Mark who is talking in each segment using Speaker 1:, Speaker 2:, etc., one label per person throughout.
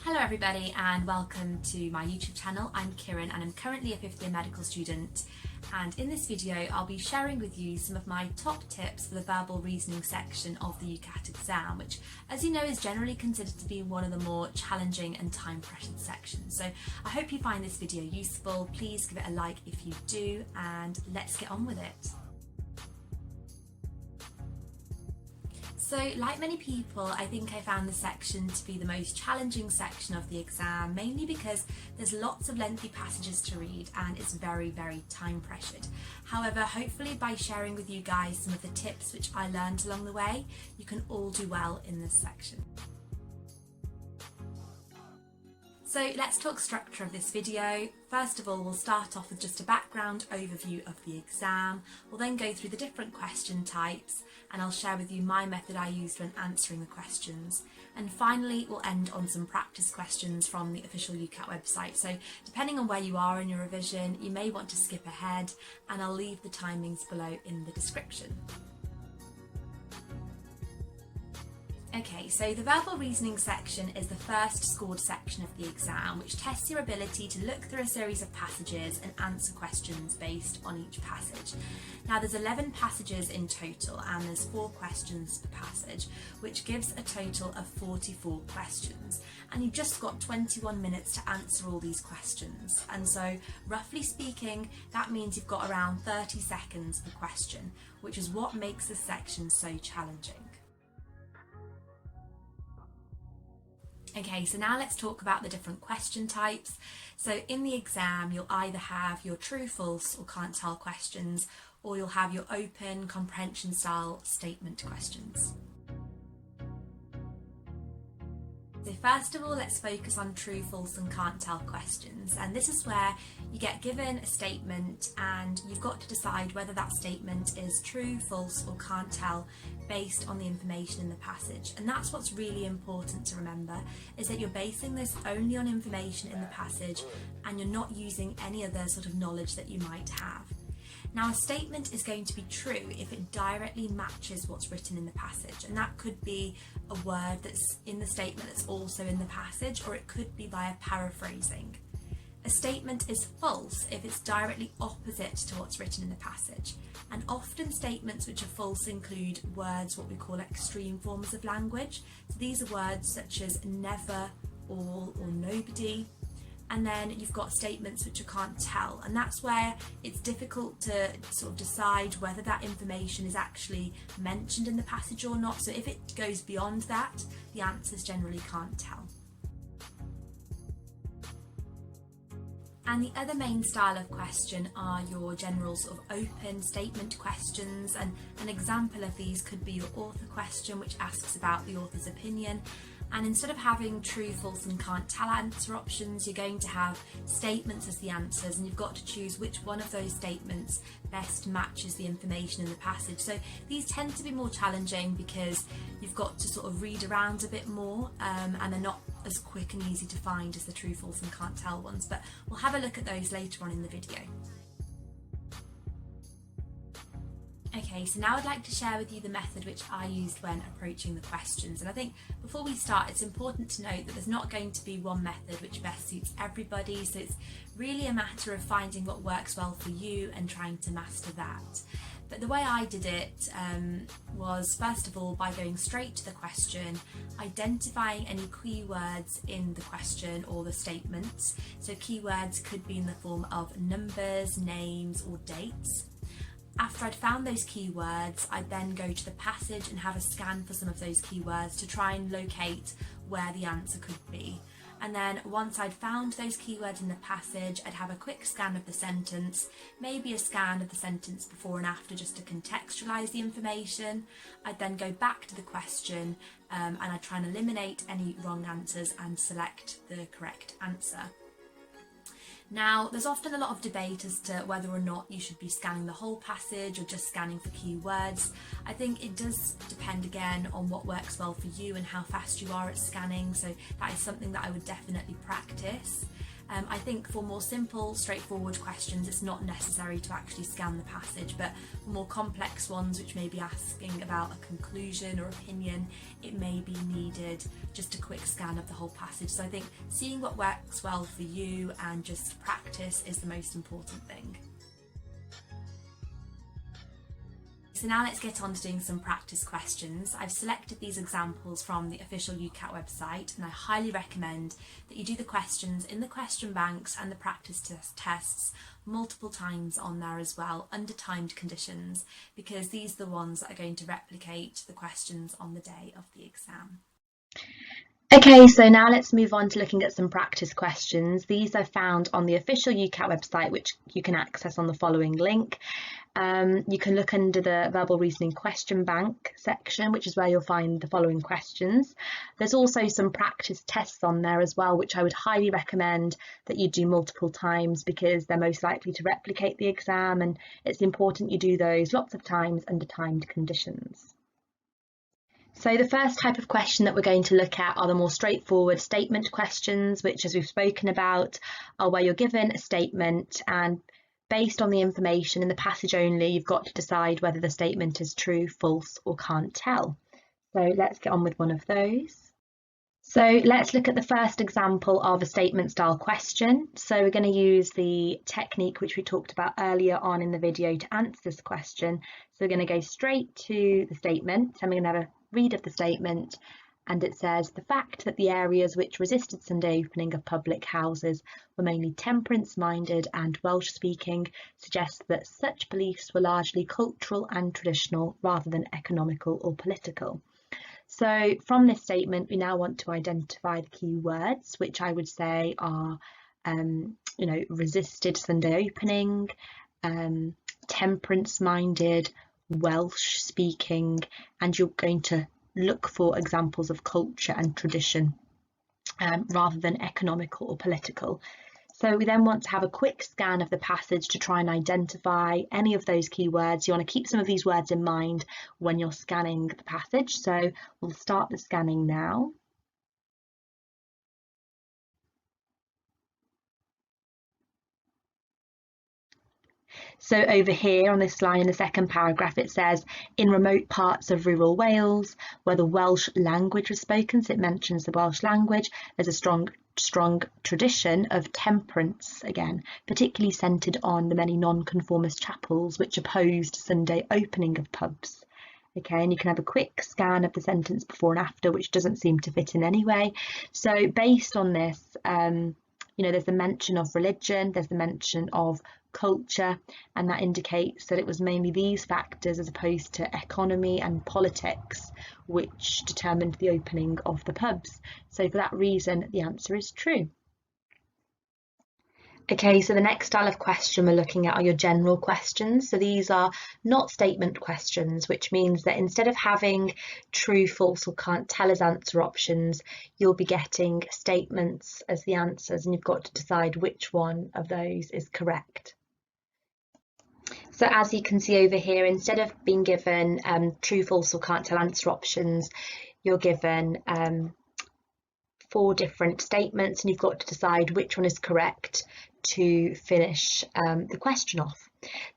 Speaker 1: Hello everybody and welcome to my YouTube channel. I'm Kiran and I'm currently a 5th year medical student, and in this video I'll be sharing with you some of my top tips for the verbal reasoning section of the UCAT exam, which, as you know, is generally considered to be one of the more challenging and time pressured sections. So I hope you find this video useful. Please give it a like if you do, and let's get on with it. So, like many people, I think I found this section to be the most challenging section of the exam, mainly because there's lots of lengthy passages to read and it's very time pressured. However, hopefully by sharing with you guys some of the tips which I learned along the way, you can all do well in this section. So let's talk structure of this video. First of all, we'll start off with just a background overview of the exam. We'll then go through the different question types, and I'll share with you my method I used when answering the questions. And finally, we'll end on some practice questions from the official UCAT website. So depending on where you are in your revision, you may want to skip ahead, and I'll leave the timings below in the description. Okay, so the verbal reasoning section is the first scored section of the exam, which tests your ability to look through a series of passages and answer questions based on each passage. Now there's 11 passages in total and there's 4 questions per passage, which gives a total of 44 questions. And you've just got 21 minutes to answer all these questions. And so, roughly speaking, that means you've got around 30 seconds per question, which is what makes this section so challenging. Okay, so now let's talk about the different question types. So in the exam, you'll either have your true, false or can't tell questions, or you'll have your open comprehension style statement questions. So first of all, let's focus on true, false and can't tell questions. And this is where you get given a statement and you've got to decide whether that statement is true, false or can't tell based on the information in the passage. And that's what's really important to remember, is that you're basing this only on information in the passage and you're not using any other sort of knowledge that you might have. Now, a statement is going to be true if it directly matches what's written in the passage, and that could be a word that's in the statement that's also in the passage, or it could be via paraphrasing. A statement is false if it's directly opposite to what's written in the passage, and often statements which are false include words what we call extreme forms of language. So these are words such as never, all or nobody. And then you've got statements which you can't tell, and that's where it's difficult to sort of decide whether that information is actually mentioned in the passage or not. So if it goes beyond that, the answers generally can't tell. And the other main style of question are your general sort of open statement questions, and an example of these could be your author question, which asks about the author's opinion. And instead of having true, false and can't tell answer options, you're going to have statements as the answers, and you've got to choose which one of those statements best matches the information in the passage. So these tend to be more challenging because you've got to sort of read around a bit more, and they're not as quick and easy to find as the true, false and can't tell ones, but we'll have a look at those later on in the video. Okay, so now I'd like to share with you the method which I used when approaching the questions. And I think before we start, it's important to note that there's not going to be one method which best suits everybody. So it's really a matter of finding what works well for you and trying to master that. But the way I did it was, first of all, by going straight to the question, identifying any keywords in the question or the statements. So keywords could be in the form of numbers, names or dates. After I'd found those keywords, I'd then go to the passage and have a scan for some of those keywords to try and locate where the answer could be. And then once I'd found those keywords in the passage, I'd have a quick scan of the sentence, maybe a scan of the sentence before and after just to contextualise the information. I'd then go back to the question and I'd try and eliminate any wrong answers and select the correct answer. Now, there's often a lot of debate as to whether or not you should be scanning the whole passage or just scanning for keywords. I think it does depend again on what works well for you and how fast you are at scanning, so that is something that I would definitely practice. I think for more simple, straightforward questions, it's not necessary to actually scan the passage, but for more complex ones, which may be asking about a conclusion or opinion, it may be needed just a quick scan of the whole passage. So I think seeing what works well for you and just practice is the most important thing. So now let's get on to doing some practice questions. I've selected these examples from the official UCAT website, and I highly recommend that you do the questions in the question banks and the practice tests multiple times on there as well, under timed conditions, because these are the ones that are going to replicate the questions on the day of the exam.
Speaker 2: Okay, so now let's move on to looking at some practice questions. These are found on the official UCAT website, which you can access on the following link. You can look under the verbal reasoning question bank section, which is where you'll find the following questions. There's also some practice tests on there as well, which I would highly recommend that you do multiple times, because they're most likely to replicate the exam, and it's important you do those lots of times under timed conditions. So the first type of question that we're going to look at are the more straightforward statement questions, which, as we've spoken about, are where you're given a statement, and based on the information in the passage only, you've got to decide whether the statement is true, false, or can't tell. So let's get on with one of those. So let's look at the first example of a statement style question. So we're going to use the technique which we talked about earlier on in the video to answer this question. So we're going to go straight to the statement, and we're going to have a read of the statement, and it says, the fact that the areas which resisted Sunday opening of public houses were mainly temperance-minded and Welsh-speaking suggests that such beliefs were largely cultural and traditional rather than economical or political. So from this statement, we now want to identify the key words, which I would say are, resisted Sunday opening, temperance-minded, Welsh speaking, and you're going to look for examples of culture and tradition rather than economical or political. So we then want to have a quick scan of the passage to try and identify any of those keywords. You want to keep some of these words in mind when you're scanning the passage. So we'll start the scanning now. So over here on this line in the second paragraph, it says, in remote parts of rural Wales, where the Welsh language was spoken, so it mentions the Welsh language, there's a strong tradition of temperance, again, particularly centred on the many nonconformist chapels which opposed Sunday opening of pubs. Okay, and you can have a quick scan of the sentence before and after, which doesn't seem to fit in anyway. So based on this, there's the mention of religion, there's the mention of culture, and that indicates that it was mainly these factors as opposed to economy and politics which determined the opening of the pubs. So for that reason, the answer is true. Okay, so the next style of question we're looking at are your general questions. So these are not statement questions, which means that instead of having true, false, or can't tell as answer options, you'll be getting statements as the answers, and you've got to decide which one of those is correct. So as you can see over here, instead of being given true, false, or can't tell answer options, you're given 4 different statements, and you've got to decide which one is correct to finish the question off.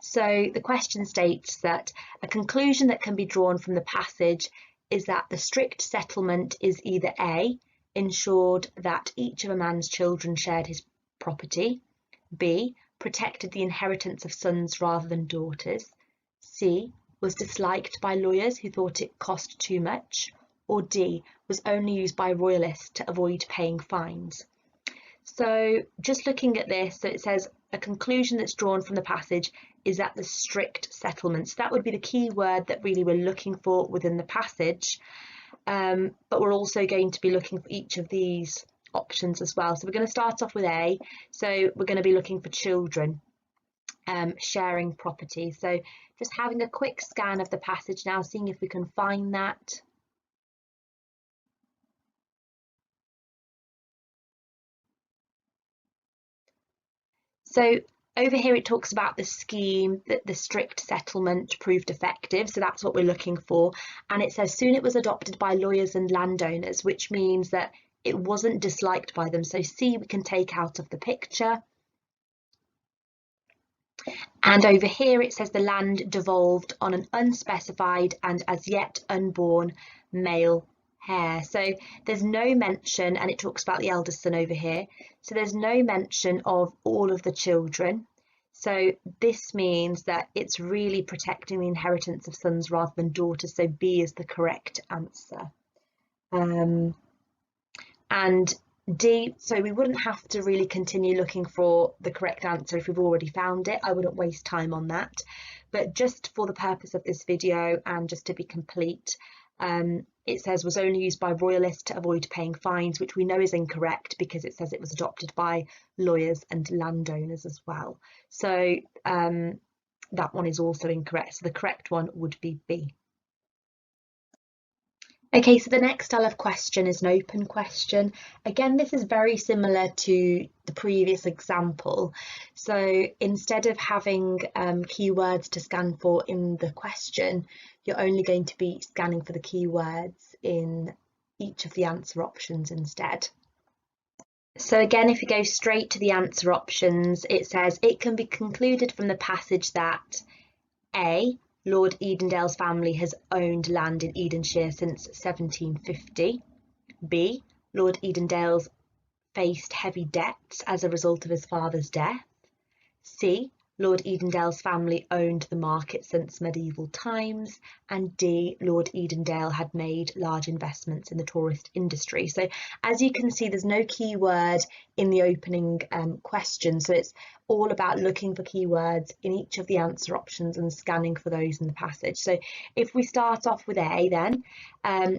Speaker 2: So the question states that a conclusion that can be drawn from the passage is that the strict settlement is either A, ensured that each of a man's children shared his property, B, protected the inheritance of sons rather than daughters, C, was disliked by lawyers who thought it cost too much, or D, was only used by royalists to avoid paying fines. So just looking at this, so it says a conclusion that's drawn from the passage is that the strict settlement. So that would be the key word that really we're looking for within the passage, but we're also going to be looking for each of these options as well. So we're going to start off with A. So we're going to be looking for children sharing property. So just having a quick scan of the passage now, seeing if we can find that. So over here it talks about the scheme that the strict settlement proved effective, so that's what we're looking for, and it says soon it was adopted by lawyers and landowners, which means that it wasn't disliked by them. So C we can take out of the picture. And over here it says the land devolved on an unspecified and as yet unborn male heir. So there's no mention, and it talks about the eldest son over here. So there's no mention of all of the children. So this means that it's really protecting the inheritance of sons rather than daughters. So B is the correct answer. And D, so we wouldn't have to really continue looking for the correct answer if we've already found it. I wouldn't waste time on that. But just for the purpose of this video and just to be complete, it says was only used by royalists to avoid paying fines, which we know is incorrect because it says it was adopted by lawyers and landowners as well. So that one is also incorrect. So the correct one would be B. Okay, so the next style of question is an open question. Again, this is very similar to the previous example. So instead of having keywords to scan for in the question, you're only going to be scanning for the keywords in each of the answer options instead. So again, if you go straight to the answer options, it says it can be concluded from the passage that A, Lord Edendale's family has owned land in Edenshire since 1750. B, Lord Edendale's faced heavy debts as a result of his father's death. C, Lord Edendale's family owned the market since medieval times. And D, Lord Edendale had made large investments in the tourist industry. So as you can see, there's no keyword in the opening question. So it's all about looking for keywords in each of the answer options and scanning for those in the passage. So if we start off with A then,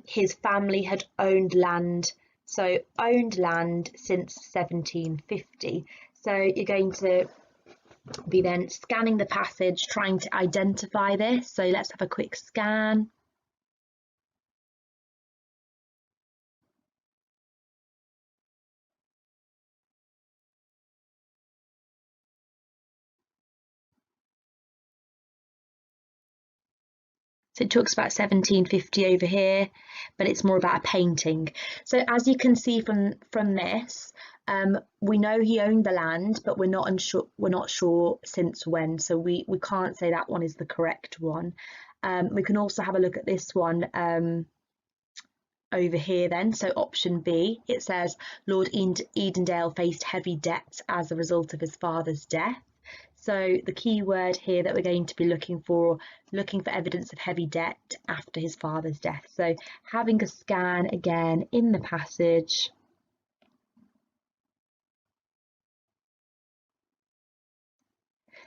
Speaker 2: his family had owned land. So owned land since 1750. So you're going to be then scanning the passage, trying to identify this. So let's have a quick scan. So it talks about 1750 over here, but it's more about a painting. So as you can see from this, we know he owned the land, but we're not sure since when. So we can't say that one is the correct one. We can also have a look at this one over here then. So option B, it says Lord Edendale faced heavy debts as a result of his father's death. So the key word here that we're going to be looking for evidence of heavy debt after his father's death. So having a scan again in the passage.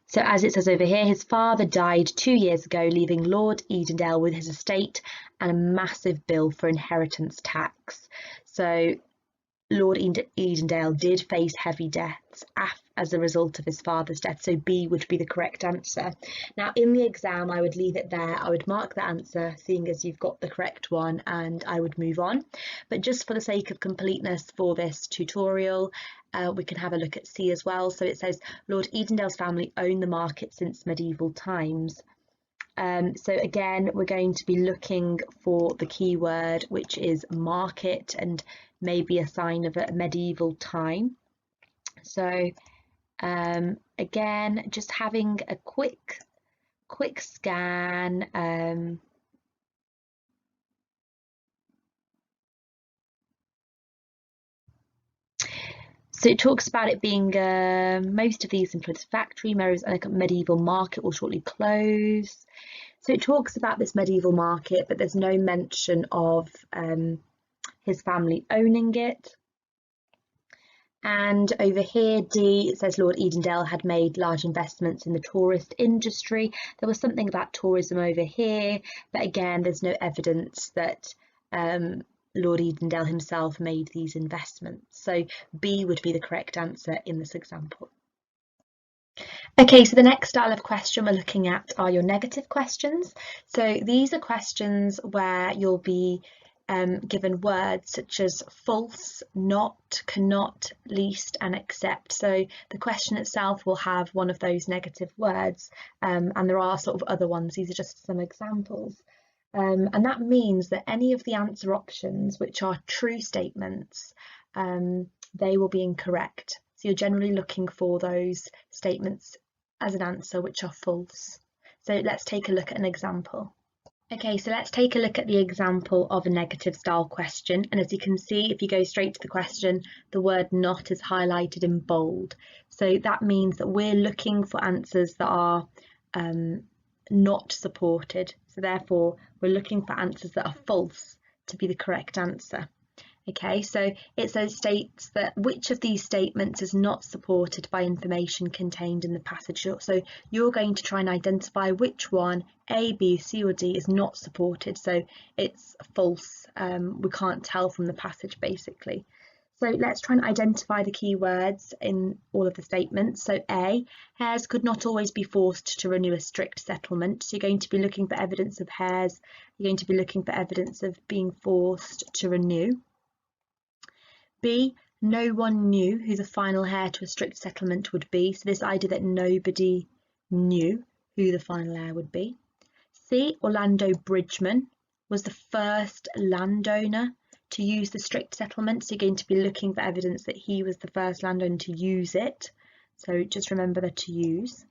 Speaker 2: So as it says over here, his father died 2 years ago, leaving Lord Edendale with his estate and a massive bill for inheritance tax. So Lord Edendale did face heavy debts as a result of his father's death, so B would be the correct answer. Now in the exam I would leave it there, I would mark the answer seeing as you've got the correct one, and I would move on. But just for the sake of completeness for this tutorial, we can have a look at C as well. So it says Lord Edendale's family owned the market since medieval times. So again, we're going to be looking for the keyword, which is market, and maybe a sign of a medieval time. So again, just having a quick scan. So it talks about it being most of these include factory, whereas a medieval market will shortly close. So it talks about this medieval market, but there's no mention of his family owning it. And over here, D, it says Lord Edendale had made large investments in the tourist industry. There was something about tourism over here, but again, there's no evidence that Lord Edendale himself made these investments. So B would be the correct answer in this example. Okay, so the next style of question we're looking at are your negative questions. So these are questions where you'll be given words such as false, not, cannot, least and except. So the question itself will have one of those negative words, and there are sort of other ones. These are just some examples. And that means that any of the answer options which are true statements, they will be incorrect. So you're generally looking for those statements as an answer which are false. So let's take a look at an example. Okay, so let's take a look at the example of a negative style question. And as you can see, if you go straight to the question, the word not is highlighted in bold. So that means that we're looking for answers that are not supported. So therefore, we're looking for answers that are false to be the correct answer. Okay, so it states that which of these statements is not supported by information contained in the passage. So you're going to try and identify which one, A, B, C or D, is not supported. So it's false. We can't tell from the passage basically. So let's try and identify the key words in all of the statements. So A, heirs could not always be forced to renew a strict settlement. So you're going to be looking for evidence of heirs. You're going to be looking for evidence of being forced to renew. B, no one knew who the final heir to a strict settlement would be. So this idea that nobody knew who the final heir would be. C, Orlando Bridgman was the first landowner to use the strict settlement. So you're going to be looking for evidence that he was the first landowner to use it. So just remember the to use.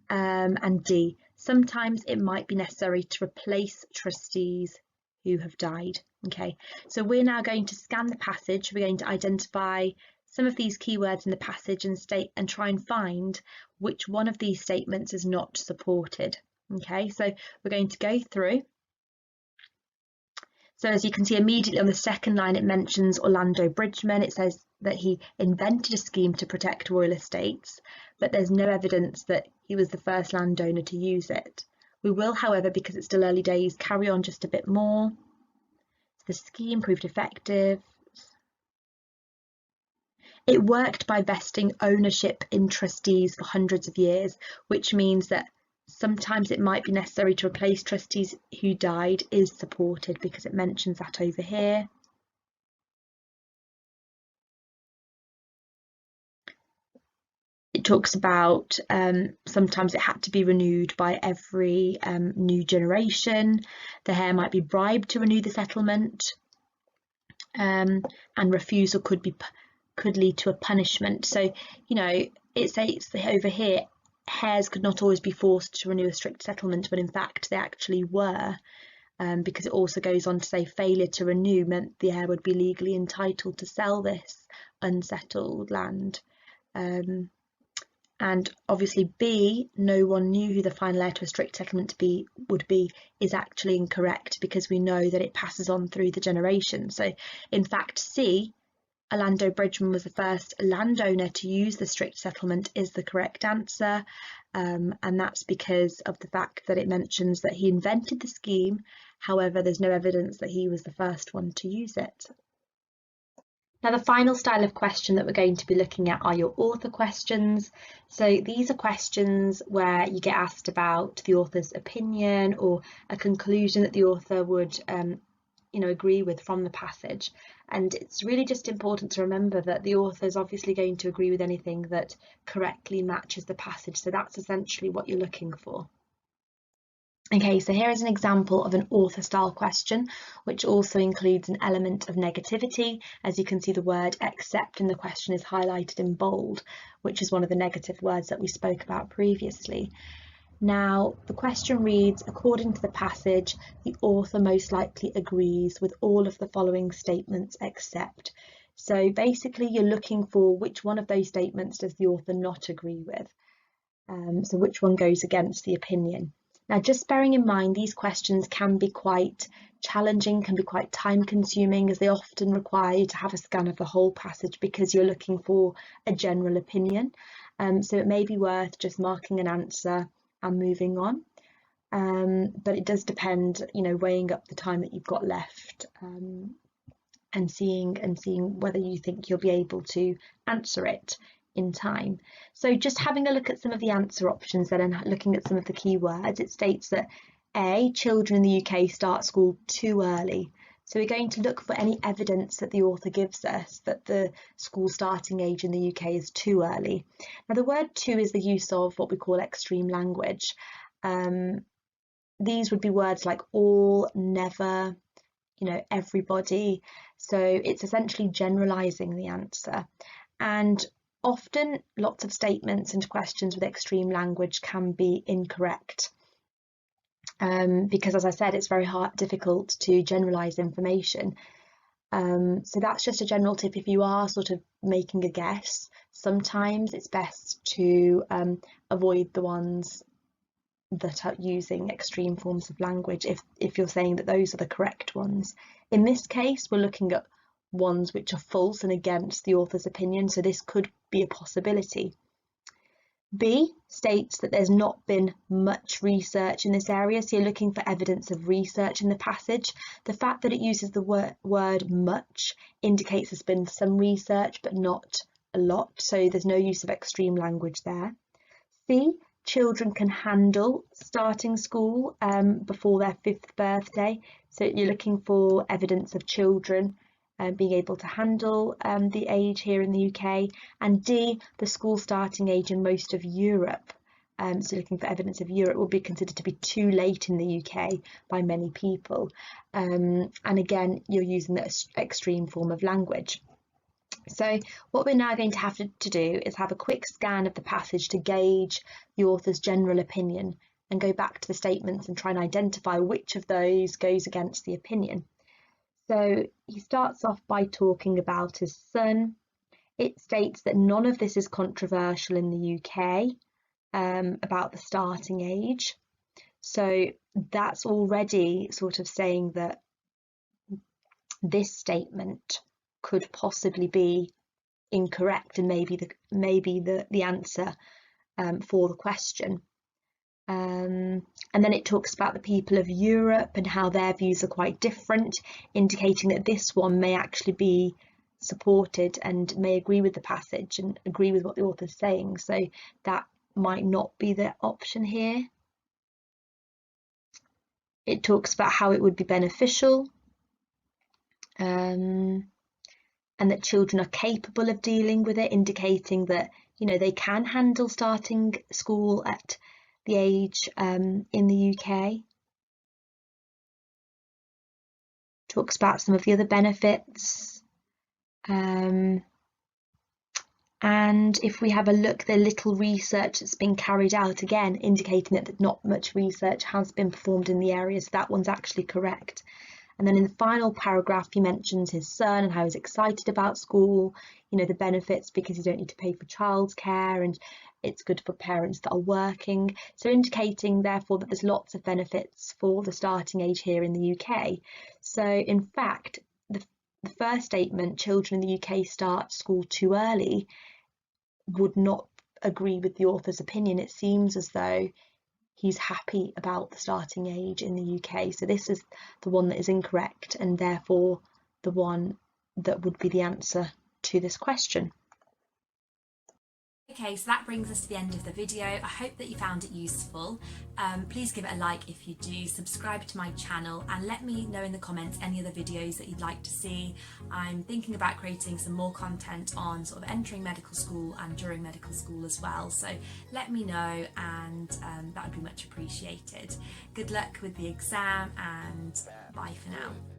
Speaker 2: And D, sometimes it might be necessary to replace trustees who have died. Okay, so we're now going to scan the passage. We're going to identify some of these keywords in the passage and try and find which one of these statements is not supported. Okay, so we're going to go through. So as you can see immediately on the second line, it mentions Orlando Bridgman. It says that he invented a scheme to protect royal estates, but there's no evidence that he was the first landowner to use it. We will, however, because it's still early days, carry on just a bit more. The scheme proved effective. It worked by vesting ownership in trustees for hundreds of years, which means that sometimes it might be necessary to replace trustees who died is supported because it mentions that over here. It talks about sometimes it had to be renewed by every new generation. The heir might be bribed to renew the settlement, and refusal could lead to a punishment. So, you know, it says over here, heirs could not always be forced to renew a strict settlement, but in fact they actually were, because it also goes on to say failure to renew meant the heir would be legally entitled to sell this unsettled land. And obviously B, no one knew who the final heir to a strict settlement would be, is actually incorrect because we know that it passes on through the generation. So in fact C, Orlando Bridgman was the first landowner to use the strict settlement, is the correct answer. And that's because of the fact that it mentions that he invented the scheme. However, there's no evidence that he was the first one to use it. Now, the final style of question that we're going to be looking at are your author questions. So these are questions where you get asked about the author's opinion or a conclusion that the author would agree with from the passage. And it's really just important to remember that the author is obviously going to agree with anything that correctly matches the passage. So that's essentially what you're looking for. Okay, so here is an example of an author style question, which also includes an element of negativity. As you can see, the word except in the question is highlighted in bold, which is one of the negative words that we spoke about previously. Now, the question reads, according to the passage, the author most likely agrees with all of the following statements except. So basically, you're looking for which one of those statements does the author not agree with. So which one goes against the opinion. Now, just bearing in mind, these questions can be quite challenging, can be quite time consuming, as they often require you to have a scan of the whole passage because you're looking for a general opinion. So it may be worth just marking an answer and moving on. But it does depend, weighing up the time that you've got left and seeing whether you think you'll be able to answer it in time. So just having a look at some of the answer options then and looking at some of the key words, it states that A, children in the UK start school too early. So we're going to look for any evidence that the author gives us that the school starting age in the UK is too early. Now the word too is the use of what we call extreme language. these would be words like all, never, everybody. So it's essentially generalizing the answer. And often lots of statements and questions with extreme language can be incorrect. Because, as I said, it's very difficult to generalize information. So that's just a general tip. If you are sort of making a guess, sometimes it's best to avoid the ones that are using extreme forms of language if you're saying that those are the correct ones. In this case, we're looking at ones which are false and against the author's opinion, so this could be a possibility. B states that there's not been much research in this area, so you're looking for evidence of research in the passage. The fact that it uses the word much indicates there's been some research but not a lot, so there's no use of extreme language there. C, children can handle starting school before their 5th birthday, so you're looking for evidence of children being able to handle the age here in the UK. And D, the school starting age in most of Europe, so looking for evidence of Europe, would be considered to be too late in the UK by many people. And again, you're using the extreme form of language. So what we're now going to have to do is have a quick scan of the passage to gauge the author's general opinion and go back to the statements and try and identify which of those goes against the opinion. So he starts off by talking about his son. It states that none of this is controversial in the UK about the starting age. So that's already sort of saying that this statement could possibly be incorrect and maybe the answer for the question. And then it talks about the people of Europe and how their views are quite different, indicating that this one may actually be supported and may agree with the passage and agree with what the author's saying. So that might not be the option here. It talks about how it would be beneficial and that children are capable of dealing with it, indicating that, they can handle starting school at the age in the UK. Talks about some of the other benefits. And if we have a look, the little research that's been carried out, again, indicating that not much research has been performed in the area, so that one's actually correct. And then in the final paragraph, he mentions his son and how he's excited about school, the benefits because you don't need to pay for childcare and it's good for parents that are working. So indicating, therefore, that there's lots of benefits for the starting age here in the UK. So in fact, the first statement, children in the UK start school too early, would not agree with the author's opinion. It seems as though he's happy about the starting age in the UK. So this is the one that is incorrect and therefore the one that would be the answer to this question.
Speaker 1: Okay, so that brings us to the end of the video. I hope that you found it useful. Please give it a like if you do, subscribe to my channel and let me know in the comments any other videos that you'd like to see. I'm thinking about creating some more content on sort of entering medical school and during medical school as well, so let me know and that would be much appreciated. Good luck with the exam and bye for now.